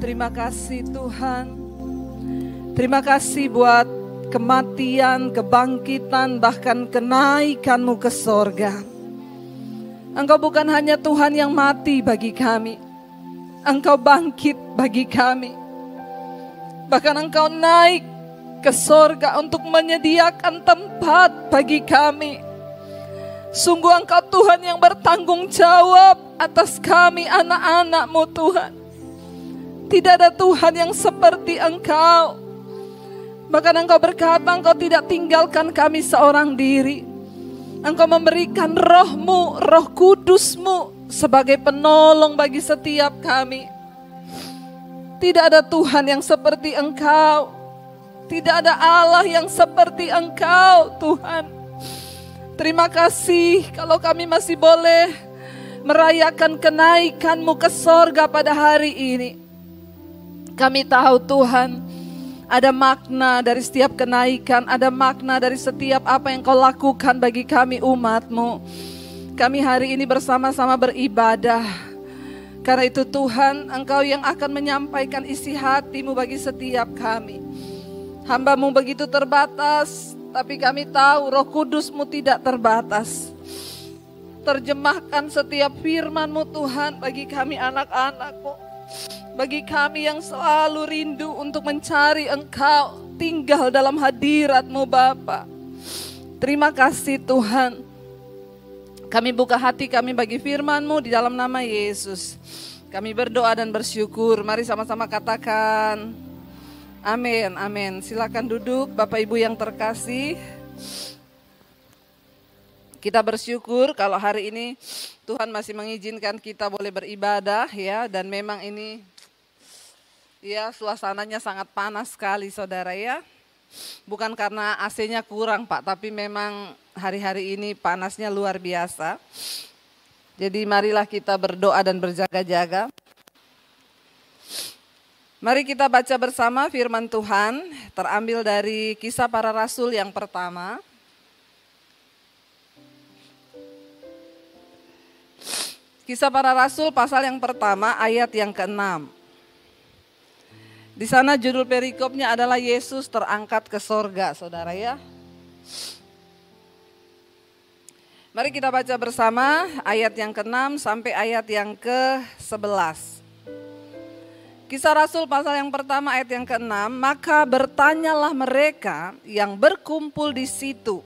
Terima kasih Tuhan. Terima kasih buat kematian, kebangkitan, bahkan kenaikan-Mu ke sorga. Engkau bukan hanya Tuhan yang mati bagi kami, Engkau bangkit bagi kami. Bahkan Engkau naik ke sorga untuk menyediakan tempat bagi kami. Sungguh Engkau Tuhan yang bertanggung jawab atas kami anak-anak-Mu Tuhan. Tidak ada Tuhan yang seperti Engkau. Bahkan Engkau berkata Engkau tidak tinggalkan kami seorang diri. Engkau memberikan Roh-Mu, Roh Kudus-Mu sebagai penolong bagi setiap kami. Tidak ada Tuhan yang seperti Engkau. Tidak ada Allah yang seperti Engkau Tuhan. Terima kasih kalau kami masih boleh merayakan kenaikan-Mu ke sorga pada hari ini. Kami tahu Tuhan, ada makna dari setiap kenaikan, ada makna dari setiap apa yang Kau lakukan bagi kami umat-Mu. Kami hari ini bersama-sama beribadah. Karena itu Tuhan, Engkau yang akan menyampaikan isi hati-Mu bagi setiap kami. Hamba-Mu begitu terbatas, tapi kami tahu Roh Kudus-Mu tidak terbatas. Terjemahkan setiap firman-Mu Tuhan bagi kami anak-anak-Mu. Bagi kami yang selalu rindu untuk mencari Engkau, tinggal dalam hadirat-Mu Bapa. Terima kasih Tuhan. Kami buka hati kami bagi firman-Mu di dalam nama Yesus. Kami berdoa dan bersyukur. Mari sama-sama katakan amin, amin. Silakan duduk Bapak Ibu yang terkasih. Kita bersyukur kalau hari ini Tuhan masih mengizinkan kita boleh beribadah ya. Dan memang ini ya suasananya sangat panas sekali saudara ya. Bukan karena AC-nya kurang Pak, tapi memang hari-hari ini panasnya luar biasa. Jadi marilah kita berdoa dan berjaga-jaga. Mari kita baca bersama firman Tuhan, terambil dari Kisah Para Rasul yang pertama. Kisah Para Rasul pasal yang pertama ayat yang ke-6. Di sana judul perikopnya adalah Yesus terangkat ke sorga, saudara ya. Mari kita baca bersama ayat yang ke-6 sampai ayat yang ke-11. Kisah Rasul pasal yang pertama ayat yang ke-6, maka bertanyalah mereka yang berkumpul di situ,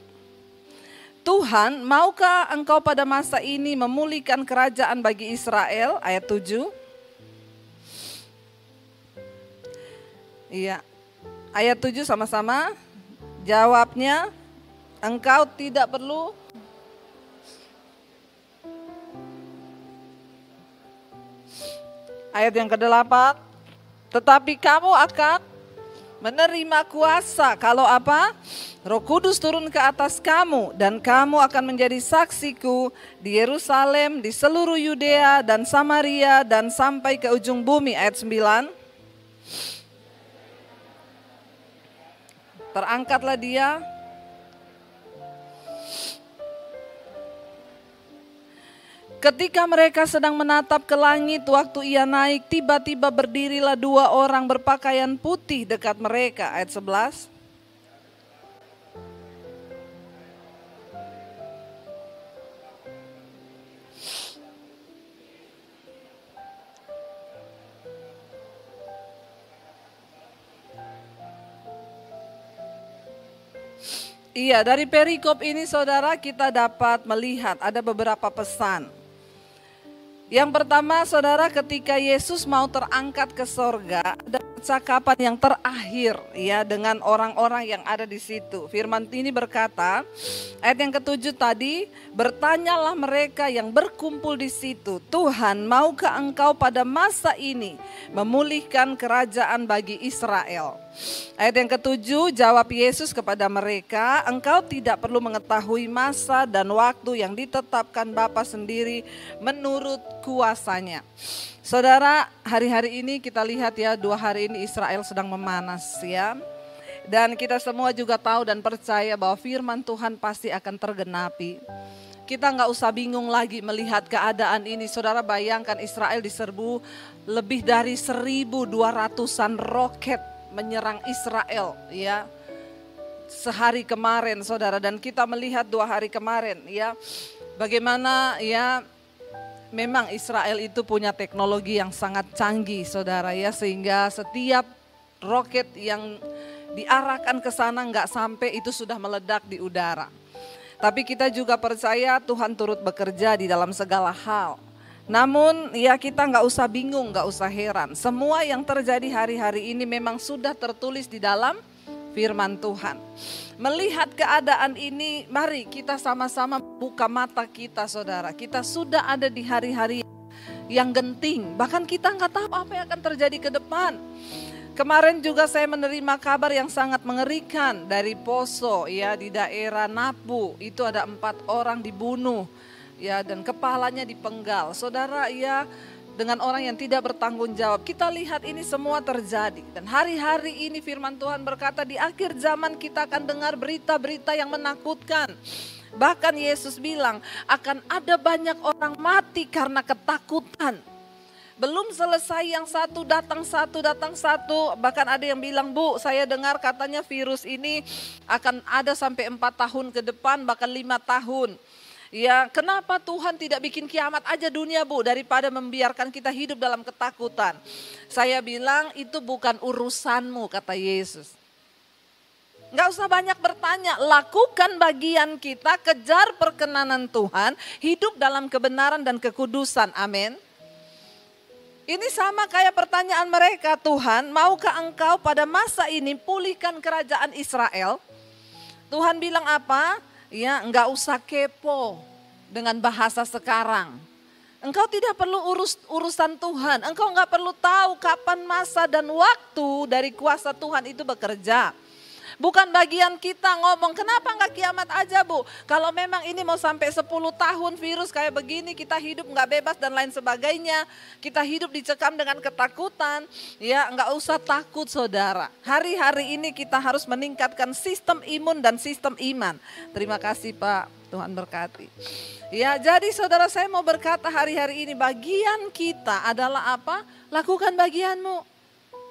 Tuhan, maukah Engkau pada masa ini memulihkan kerajaan bagi Israel? Ayat 7. Iya. Ayat 7 sama-sama. Jawabnya, Engkau tidak perlu. Ayat yang ke-8. Tetapi kamu akan menerima kuasa kalau apa? Roh Kudus turun ke atas kamu dan kamu akan menjadi saksiku di Yerusalem, di seluruh Yudea dan Samaria dan sampai ke ujung bumi. Ayat 9. Terangkatlah dia. Ketika mereka sedang menatap ke langit, waktu ia naik, tiba-tiba berdirilah dua orang berpakaian putih dekat mereka. Ayat 11. Iya, dari perikop ini saudara kita dapat melihat ada beberapa pesan. Yang pertama saudara, ketika Yesus mau terangkat ke sorga, ada percakapan yang terakhir ya dengan orang-orang yang ada di situ. Firman ini berkata, ayat yang ke-7 tadi, bertanyalah mereka yang berkumpul di situ, Tuhan, maukah Engkau pada masa ini memulihkan kerajaan bagi Israel? Ayat yang ke-7, jawab Yesus kepada mereka, engkau tidak perlu mengetahui masa dan waktu yang ditetapkan Bapa sendiri menurut kuasanya. Saudara, hari-hari ini kita lihat ya, 2 hari ini Israel sedang memanas ya. Dan kita semua juga tahu dan percaya bahwa firman Tuhan pasti akan tergenapi. Kita nggak usah bingung lagi melihat keadaan ini. Saudara bayangkan Israel diserbu lebih dari 1.200-an roket menyerang Israel ya. Sehari kemarin saudara, dan kita melihat 2 hari kemarin ya. Bagaimana ya memang Israel itu punya teknologi yang sangat canggih saudara ya. Sehingga setiap roket yang diarahkan ke sana nggak sampai itu sudah meledak di udara. Tapi kita juga percaya Tuhan turut bekerja di dalam segala hal. Namun ya kita nggak usah bingung, nggak usah heran. Semua yang terjadi hari-hari ini memang sudah tertulis di dalam firman Tuhan. Melihat keadaan ini, mari kita sama-sama buka mata kita saudara. Kita sudah ada di hari-hari yang genting. Bahkan kita nggak tahu apa yang akan terjadi ke depan. Kemarin juga saya menerima kabar yang sangat mengerikan dari Poso ya, di daerah Napu. Itu ada 4 orang dibunuh ya, dan kepalanya dipenggal. Saudara ya, dengan orang yang tidak bertanggung jawab. Kita lihat ini semua terjadi. Dan hari-hari ini firman Tuhan berkata di akhir zaman kita akan dengar berita-berita yang menakutkan. Bahkan Yesus bilang akan ada banyak orang mati karena ketakutan. Belum selesai yang satu datang satu. Bahkan ada yang bilang, Bu, saya dengar katanya virus ini akan ada sampai 4 tahun ke depan, bahkan 5 tahun. Ya, kenapa Tuhan tidak bikin kiamat aja dunia, Bu, daripada membiarkan kita hidup dalam ketakutan? Saya bilang itu bukan urusanmu, kata Yesus. Nggak usah banyak bertanya, lakukan bagian kita, kejar perkenanan Tuhan, hidup dalam kebenaran dan kekudusan, amin. Ini sama kayak pertanyaan mereka, Tuhan, maukah engkau pada masa ini pulihkan kerajaan Israel? Tuhan bilang apa? Ya, enggak usah kepo dengan bahasa sekarang. Engkau tidak perlu urusan Tuhan. Engkau enggak perlu tahu kapan masa dan waktu dari kuasa Tuhan itu bekerja. Bukan bagian kita ngomong, kenapa enggak kiamat aja, Bu? Kalau memang ini mau sampai 10 tahun virus kayak begini, kita hidup enggak bebas dan lain sebagainya. Kita hidup dicekam dengan ketakutan, ya enggak usah takut saudara. Hari-hari ini kita harus meningkatkan sistem imun dan sistem iman. Terima kasih Pak, Tuhan berkati. Ya, jadi saudara, saya mau berkata hari-hari ini bagian kita adalah apa? Lakukan bagianmu.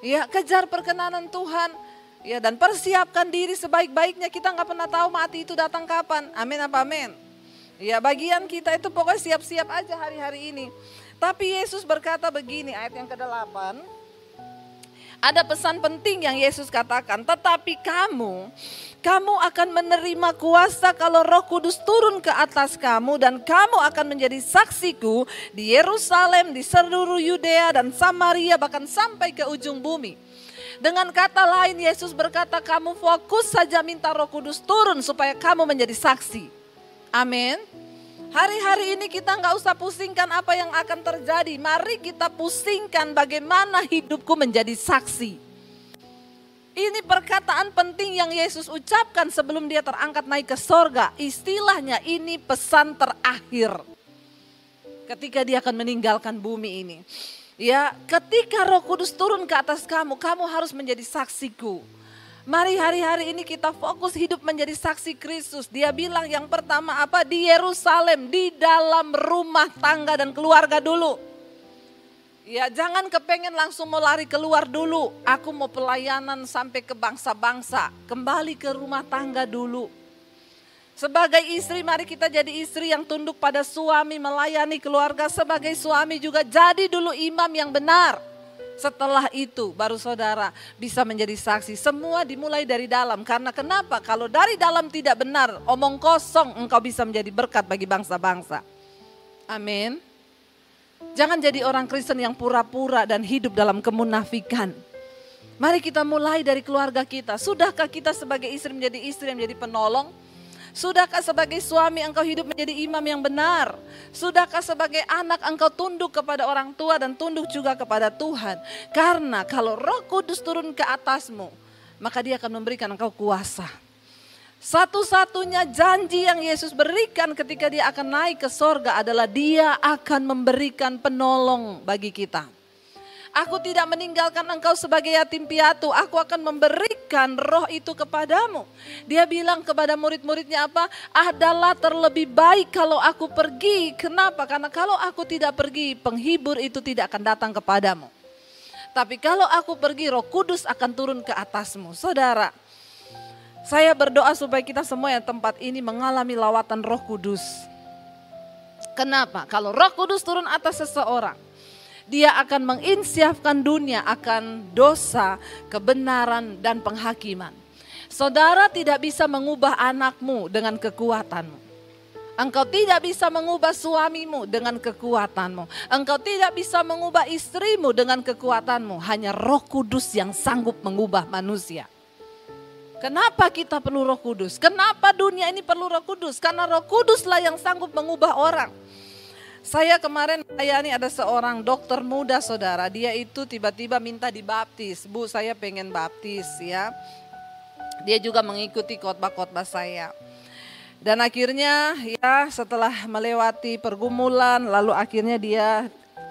Ya, kejar perkenanan Tuhan. Ya, dan persiapkan diri sebaik-baiknya. Kita nggak pernah tahu mati itu datang kapan. Amin apa amin. Ya, bagian kita itu pokoknya siap-siap aja hari-hari ini. Tapi Yesus berkata begini, ayat yang ke-8. Ada pesan penting yang Yesus katakan. Tetapi kamu akan menerima kuasa kalau Roh Kudus turun ke atas kamu. Dan kamu akan menjadi saksiku di Yerusalem, di seluruh Yudea dan Samaria, bahkan sampai ke ujung bumi. Dengan kata lain Yesus berkata, kamu fokus saja minta Roh Kudus turun supaya kamu menjadi saksi. Amin. Hari-hari ini kita nggak usah pusingkan apa yang akan terjadi. Mari kita pusingkan bagaimana hidupku menjadi saksi. Ini perkataan penting yang Yesus ucapkan sebelum dia terangkat naik ke sorga. Istilahnya ini pesan terakhir ketika dia akan meninggalkan bumi ini. Ya, ketika Roh Kudus turun ke atas kamu, kamu harus menjadi saksiku. Mari hari-hari ini kita fokus hidup menjadi saksi Kristus. Dia bilang yang pertama apa? Di Yerusalem, di dalam rumah tangga dan keluarga dulu. Ya, jangan kepengen langsung mau lari keluar dulu. Aku mau pelayanan sampai ke bangsa-bangsa. Kembali ke rumah tangga dulu. Sebagai istri, mari kita jadi istri yang tunduk pada suami, melayani keluarga. Sebagai suami juga jadi dulu imam yang benar. Setelah itu baru saudara bisa menjadi saksi. Semua dimulai dari dalam. Karena kenapa? Kalau dari dalam tidak benar, omong kosong, engkau bisa menjadi berkat bagi bangsa-bangsa. Amin. Jangan jadi orang Kristen yang pura-pura dan hidup dalam kemunafikan. Mari kita mulai dari keluarga kita. Sudahkah kita sebagai istri menjadi istri yang menjadi penolong? Sudahkah sebagai suami engkau hidup menjadi imam yang benar? Sudahkah sebagai anak engkau tunduk kepada orang tua dan tunduk juga kepada Tuhan? Karena kalau Roh Kudus turun ke atasmu, maka dia akan memberikan engkau kuasa. Satu-satunya janji yang Yesus berikan ketika dia akan naik ke sorga adalah dia akan memberikan penolong bagi kita. Aku tidak meninggalkan engkau sebagai yatim piatu. Aku akan memberikan roh itu kepadamu. Dia bilang kepada murid-muridnya apa? Adalah terlebih baik kalau aku pergi. Kenapa? Karena kalau aku tidak pergi, penghibur itu tidak akan datang kepadamu. Tapi kalau aku pergi, Roh Kudus akan turun ke atasmu. Saudara, saya berdoa supaya kita semua yang tempat ini mengalami lawatan Roh Kudus. Kenapa? Kalau Roh Kudus turun atas seseorang, dia akan menginsyafkan dunia akan dosa, kebenaran, dan penghakiman. Saudara tidak bisa mengubah anakmu dengan kekuatanmu. Engkau tidak bisa mengubah suamimu dengan kekuatanmu. Engkau tidak bisa mengubah istrimu dengan kekuatanmu. Hanya Roh Kudus yang sanggup mengubah manusia. Kenapa kita perlu Roh Kudus? Kenapa dunia ini perlu Roh Kudus? Karena Roh Kuduslah yang sanggup mengubah orang. Saya kemarin melayani ada seorang dokter muda, saudara. Dia itu tiba-tiba minta dibaptis. Bu, saya pengen baptis ya. Dia juga mengikuti khotbah-khotbah saya. Dan akhirnya ya setelah melewati pergumulan lalu akhirnya dia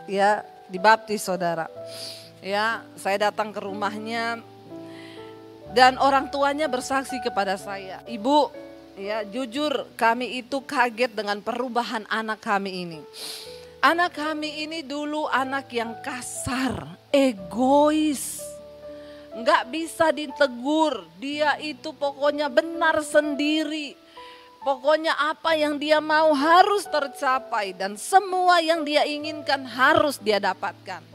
ya dibaptis, saudara. Ya, saya datang ke rumahnya dan orang tuanya bersaksi kepada saya. Ibu, ya jujur kami itu kaget dengan perubahan anak kami ini. Anak kami ini dulu anak yang kasar, egois. Enggak bisa ditegur, dia itu pokoknya benar sendiri. Pokoknya apa yang dia mau harus tercapai dan semua yang dia inginkan harus dia dapatkan.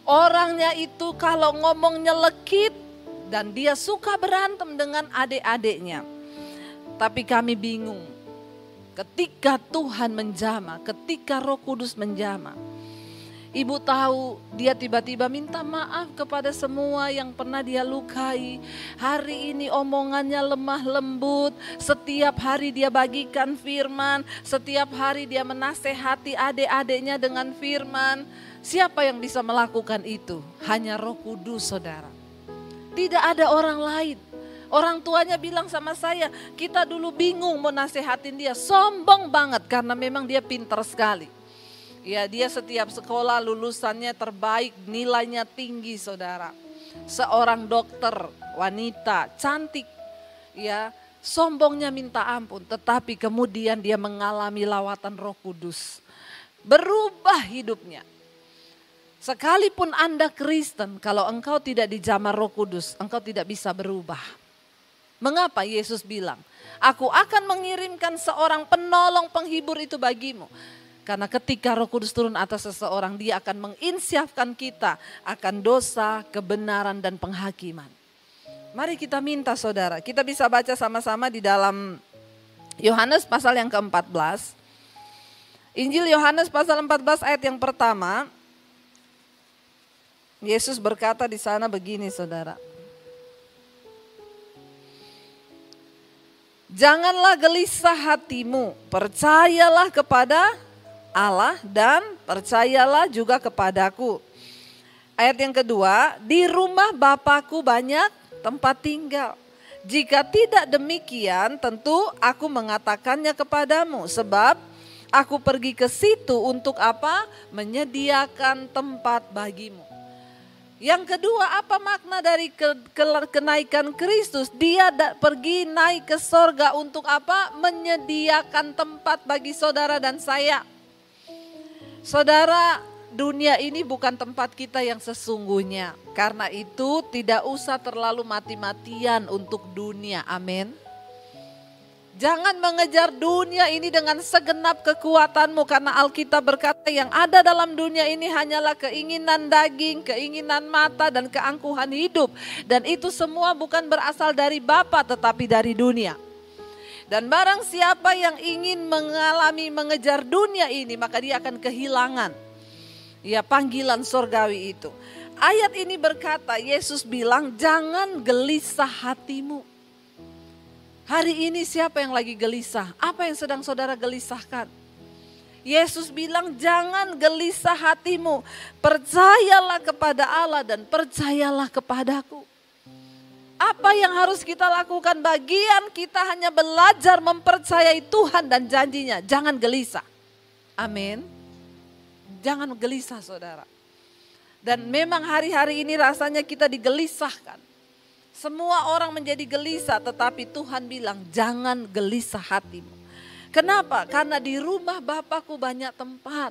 Orangnya itu kalau ngomong nyelekit dan dia suka berantem dengan adik-adiknya. Tapi kami bingung ketika Tuhan menjamah, ketika Roh Kudus menjamah. Ibu tahu dia tiba-tiba minta maaf kepada semua yang pernah dia lukai. Hari ini omongannya lemah lembut. Setiap hari dia bagikan firman. Setiap hari dia menasehati adik-adiknya dengan firman. Siapa yang bisa melakukan itu? Hanya Roh Kudus, saudara. Tidak ada orang lain. Orang tuanya bilang sama saya, kita dulu bingung mau nasehatin dia. Sombong banget karena memang dia pintar sekali. Ya, dia setiap sekolah lulusannya terbaik, nilainya tinggi, saudara. Seorang dokter wanita cantik, ya, sombongnya minta ampun, tetapi kemudian dia mengalami lawatan Roh Kudus. Berubah hidupnya. Sekalipun Anda Kristen, kalau engkau tidak dijamah Roh Kudus, engkau tidak bisa berubah. Mengapa Yesus bilang, aku akan mengirimkan seorang penolong penghibur itu bagimu. Karena ketika Roh Kudus turun atas seseorang, dia akan menginsyafkan kita akan dosa, kebenaran, dan penghakiman. Mari kita minta, saudara. Kita bisa baca sama-sama di dalam Yohanes pasal yang ke-14. Injil Yohanes pasal 14 ayat yang pertama. Yesus berkata di sana begini, saudara. Janganlah gelisah hatimu, percayalah kepada Allah dan percayalah juga kepadaku. Ayat yang kedua, di rumah Bapakku banyak tempat tinggal. Jika tidak demikian, tentu aku mengatakannya kepadamu. Sebab aku pergi ke situ untuk apa? Menyediakan tempat bagimu. Yang kedua, apa makna dari kenaikan Kristus? Dia pergi naik ke sorga untuk apa? Menyediakan tempat bagi saudara dan saya. Saudara, dunia ini bukan tempat kita yang sesungguhnya. Karena itu tidak usah terlalu mati-matian untuk dunia. Amin. Jangan mengejar dunia ini dengan segenap kekuatanmu. Karena Alkitab berkata yang ada dalam dunia ini hanyalah keinginan daging, keinginan mata, dan keangkuhan hidup. Dan itu semua bukan berasal dari Bapa tetapi dari dunia. Dan barang siapa yang ingin mengejar dunia ini, maka dia akan kehilangan ya panggilan sorgawi itu. Ayat ini berkata, Yesus bilang jangan gelisah hatimu. Hari ini siapa yang lagi gelisah? Apa yang sedang saudara gelisahkan? Yesus bilang jangan gelisah hatimu. Percayalah kepada Allah dan percayalah kepadaku. Apa yang harus kita lakukan? Bagian kita hanya belajar mempercayai Tuhan dan janjinya. Jangan gelisah. Amin. Jangan gelisah, saudara. Dan memang hari-hari ini rasanya kita digelisahkan. Semua orang menjadi gelisah, tetapi Tuhan bilang jangan gelisah hatimu. Kenapa? Karena di rumah Bapakku banyak tempat.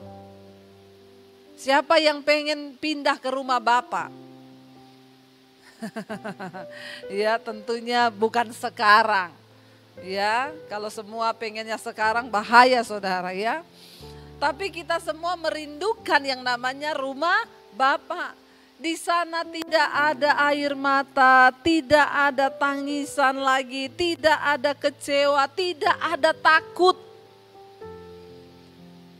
Siapa yang pengen pindah ke rumah Bapa? Ya tentunya bukan sekarang. Ya, kalau semua pengennya sekarang bahaya saudara ya. Tapi kita semua merindukan yang namanya rumah Bapa. Di sana tidak ada air mata, tidak ada tangisan lagi, tidak ada kecewa, tidak ada takut.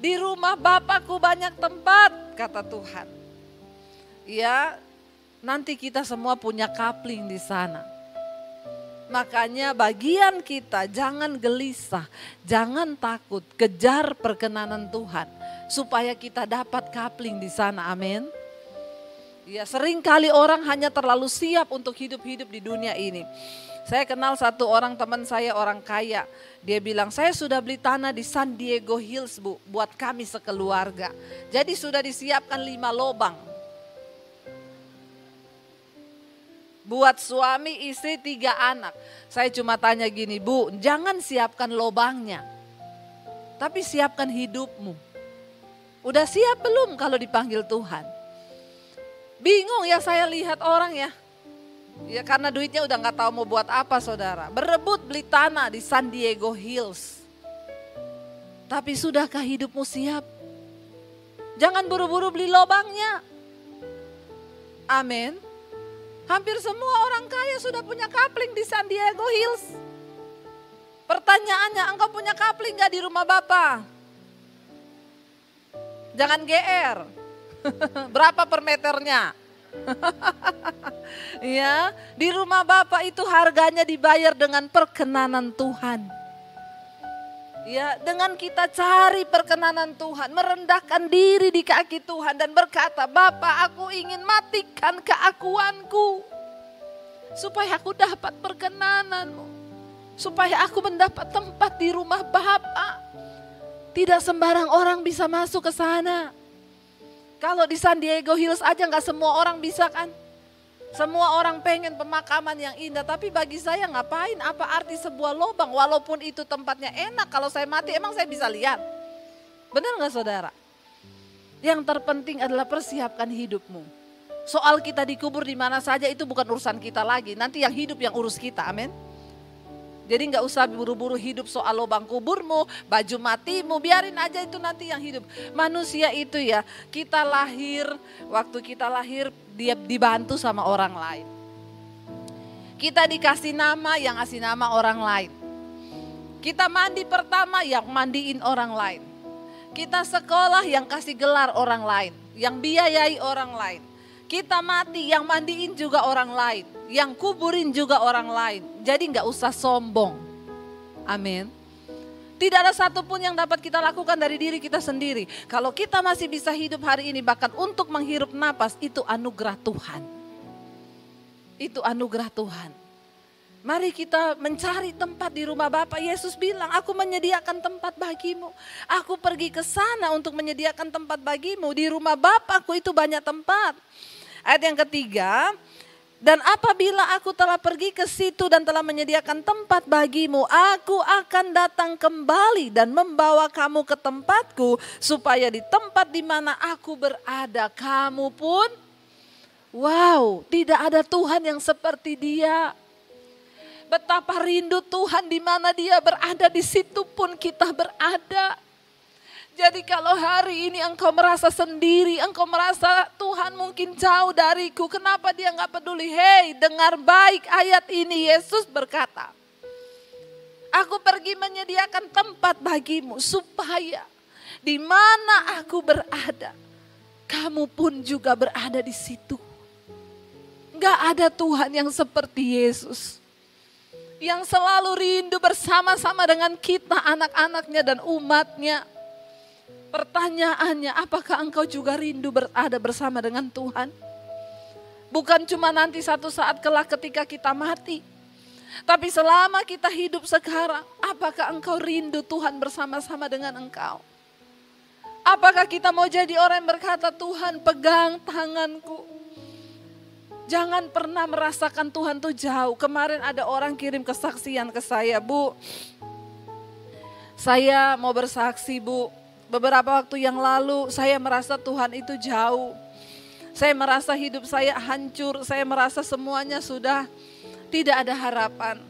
Di rumah Bapakku banyak tempat, kata Tuhan. Ya, nanti kita semua punya kapling di sana. Makanya bagian kita jangan gelisah, jangan takut, kejar perkenanan Tuhan. Supaya kita dapat kapling di sana, amin. Ya, sering kali orang hanya terlalu siap untuk hidup-hidup di dunia ini. Saya kenal satu orang teman saya, orang kaya. Dia bilang, saya sudah beli tanah di San Diego Hills Bu, buat kami sekeluarga. Jadi sudah disiapkan 5 lobang. Buat suami, istri, 3 anak. Saya cuma tanya gini, Bu, jangan siapkan lobangnya. Tapi siapkan hidupmu. Udah siap belum kalau dipanggil Tuhan? Bingung ya saya lihat orang ya. Ya karena duitnya udah gak tahu mau buat apa saudara. Berebut beli tanah di San Diego Hills. Tapi sudahkah hidupmu siap? Jangan buru-buru beli lobangnya. Amin. Hampir semua orang kaya sudah punya kapling di San Diego Hills. Pertanyaannya, engkau punya kapling gak di rumah Bapa? Jangan GR. Berapa per meternya? Ya, di rumah Bapa itu harganya dibayar dengan perkenanan Tuhan. Ya, dengan kita cari perkenanan Tuhan, merendahkan diri di kaki Tuhan dan berkata, Bapa, aku ingin matikan keakuanku supaya aku dapat perkenanan-Mu, supaya aku mendapat tempat di rumah Bapa. Tidak sembarang orang bisa masuk ke sana. Kalau di San Diego Hills aja gak semua orang bisa kan. Semua orang pengen pemakaman yang indah. Tapi bagi saya ngapain, apa arti sebuah lubang. Walaupun itu tempatnya enak, kalau saya mati emang saya bisa lihat. Benar gak saudara? Yang terpenting adalah persiapkan hidupmu. Soal kita dikubur di mana saja itu bukan urusan kita lagi. Nanti yang hidup yang urus kita, amin. Jadi gak usah buru-buru hidup soal lubang kuburmu, baju matimu, biarin aja itu nanti yang hidup. Manusia itu ya, kita lahir, waktu kita lahir dia dibantu sama orang lain. Kita dikasih nama, yang ngasih nama orang lain. Kita mandi pertama, yang mandiin orang lain. Kita sekolah, yang kasih gelar orang lain, yang biayai orang lain. Kita mati, yang mandiin juga orang lain, yang kuburin juga orang lain. Jadi gak usah sombong. Amin. Tidak ada satupun yang dapat kita lakukan dari diri kita sendiri. Kalau kita masih bisa hidup hari ini, bahkan untuk menghirup napas, itu anugerah Tuhan. Itu anugerah Tuhan. Mari kita mencari tempat di rumah Bapa. Yesus bilang, aku menyediakan tempat bagimu. Aku pergi ke sana untuk menyediakan tempat bagimu. Di rumah Bapakku itu banyak tempat. Ayat yang ketiga, dan apabila aku telah pergi ke situ dan telah menyediakan tempat bagimu, aku akan datang kembali dan membawa kamu ke tempatku, supaya di tempat di mana aku berada, kamu pun, wow, tidak ada Tuhan yang seperti Dia. Betapa rindu Tuhan di mana Dia berada, di situ pun kita berada. Jadi kalau hari ini engkau merasa sendiri, engkau merasa Tuhan mungkin jauh dariku, kenapa Dia gak peduli? Hei, dengar baik ayat ini, Yesus berkata, aku pergi menyediakan tempat bagimu supaya di mana aku berada, kamu pun juga berada di situ. Gak ada Tuhan yang seperti Yesus, yang selalu rindu bersama-sama dengan kita, anak-anaknya dan umatnya. Pertanyaannya, apakah engkau juga rindu berada bersama dengan Tuhan? Bukan cuma nanti satu saat kelak ketika kita mati. Tapi selama kita hidup sekarang, apakah engkau rindu Tuhan bersama-sama dengan engkau? Apakah kita mau jadi orang yang berkata, Tuhan pegang tanganku. Jangan pernah merasakan Tuhan tuh jauh. Kemarin ada orang kirim kesaksian ke saya, Bu. Saya mau bersaksi, Bu. Beberapa waktu yang lalu saya merasa Tuhan itu jauh. Saya merasa hidup saya hancur. Saya merasa semuanya sudah tidak ada harapan.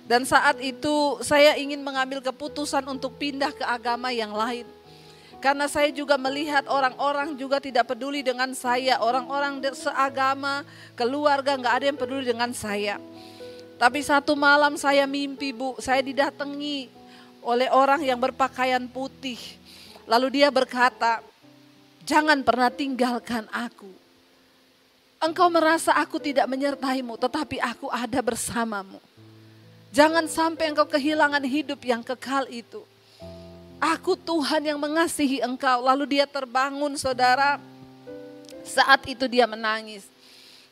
Dan saat itu saya ingin mengambil keputusan untuk pindah ke agama yang lain. Karena saya juga melihat orang-orang juga tidak peduli dengan saya. Orang-orang seagama, keluarga gak ada yang peduli dengan saya. Tapi satu malam saya mimpi, Bu. Saya didatangi oleh orang yang berpakaian putih. Lalu dia berkata, jangan pernah tinggalkan aku. Engkau merasa aku tidak menyertaimu, tetapi aku ada bersamamu. Jangan sampai engkau kehilangan hidup yang kekal itu. Aku Tuhan yang mengasihi engkau. Lalu dia terbangun, saudara. Saat itu dia menangis.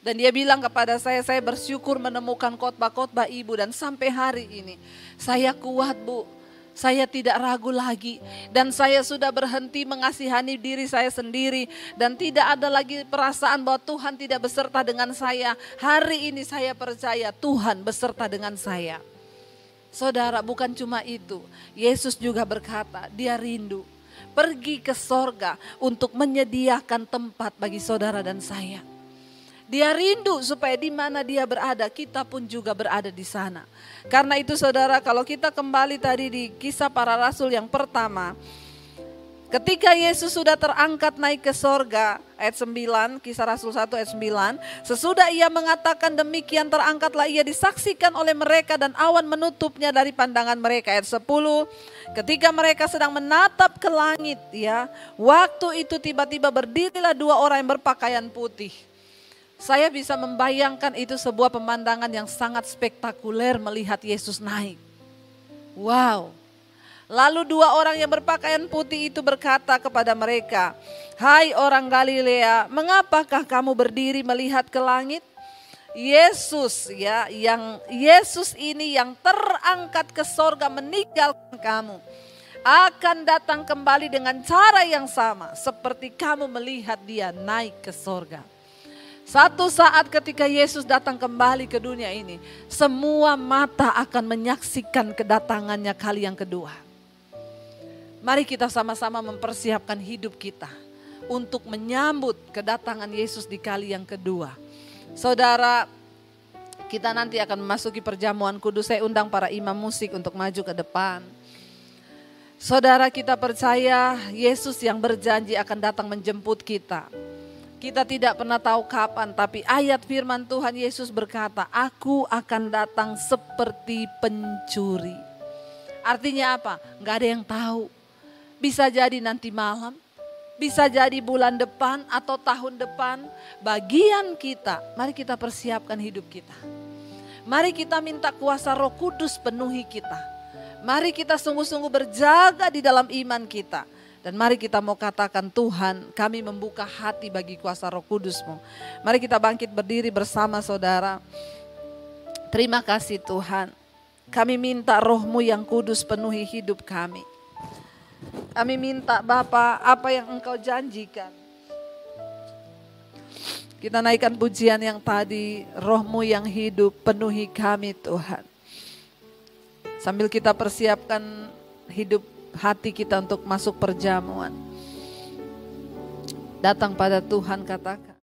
Dan dia bilang kepada saya bersyukur menemukan khotbah-khotbah ibu. Dan sampai hari ini saya kuat, Bu. Saya tidak ragu lagi dan saya sudah berhenti mengasihani diri saya sendiri dan tidak ada lagi perasaan bahwa Tuhan tidak beserta dengan saya. Hari ini saya percaya Tuhan beserta dengan saya. Saudara, bukan cuma itu. Yesus juga berkata, dia rindu pergi ke sorga untuk menyediakan tempat bagi saudara dan saya. Dia rindu supaya di mana dia berada, kita pun juga berada di sana. Karena itu saudara, kalau kita kembali tadi di Kisah Para Rasul yang pertama, ketika Yesus sudah terangkat naik ke sorga, ayat 9, Kisah Rasul 1 ayat 9. Sesudah ia mengatakan demikian, terangkatlah ia disaksikan oleh mereka dan awan menutupnya dari pandangan mereka. Ayat 10, ketika mereka sedang menatap ke langit, ya, waktu itu tiba-tiba berdirilah dua orang yang berpakaian putih. Saya bisa membayangkan itu sebuah pemandangan yang sangat spektakuler melihat Yesus naik. Wow. Lalu dua orang yang berpakaian putih itu berkata kepada mereka, hai orang Galilea, mengapakah kamu berdiri melihat ke langit? Yesus ini yang terangkat ke sorga meninggalkan kamu, akan datang kembali dengan cara yang sama seperti kamu melihat dia naik ke sorga. Satu saat ketika Yesus datang kembali ke dunia ini, semua mata akan menyaksikan kedatangannya kali yang kedua. Mari kita sama-sama mempersiapkan hidup kita untuk menyambut kedatangan Yesus di kali yang kedua. Saudara, kita nanti akan memasuki perjamuan kudus. Saya undang para imam musik untuk maju ke depan. Saudara, kita percaya Yesus yang berjanji akan datang menjemput kita. Kita tidak pernah tahu kapan, tapi ayat firman Tuhan Yesus berkata, aku akan datang seperti pencuri. Artinya apa? Gak ada yang tahu. Bisa jadi nanti malam, bisa jadi bulan depan atau tahun depan. Bagian kita, mari kita persiapkan hidup kita. Mari kita minta kuasa Roh Kudus penuhi kita. Mari kita sungguh-sungguh berjaga di dalam iman kita. Dan mari kita mau katakan, Tuhan, kami membuka hati bagi kuasa Roh Kudus-Mu. Mari kita bangkit berdiri bersama saudara. Terima kasih Tuhan. Kami minta Roh-Mu yang kudus penuhi hidup kami. Kami minta Bapa, apa yang Engkau janjikan. Kita naikkan pujian yang tadi, Roh-Mu yang hidup penuhi kami Tuhan. Sambil kita persiapkan hidup hati kita untuk masuk perjamuan. Datang pada Tuhan, katakan.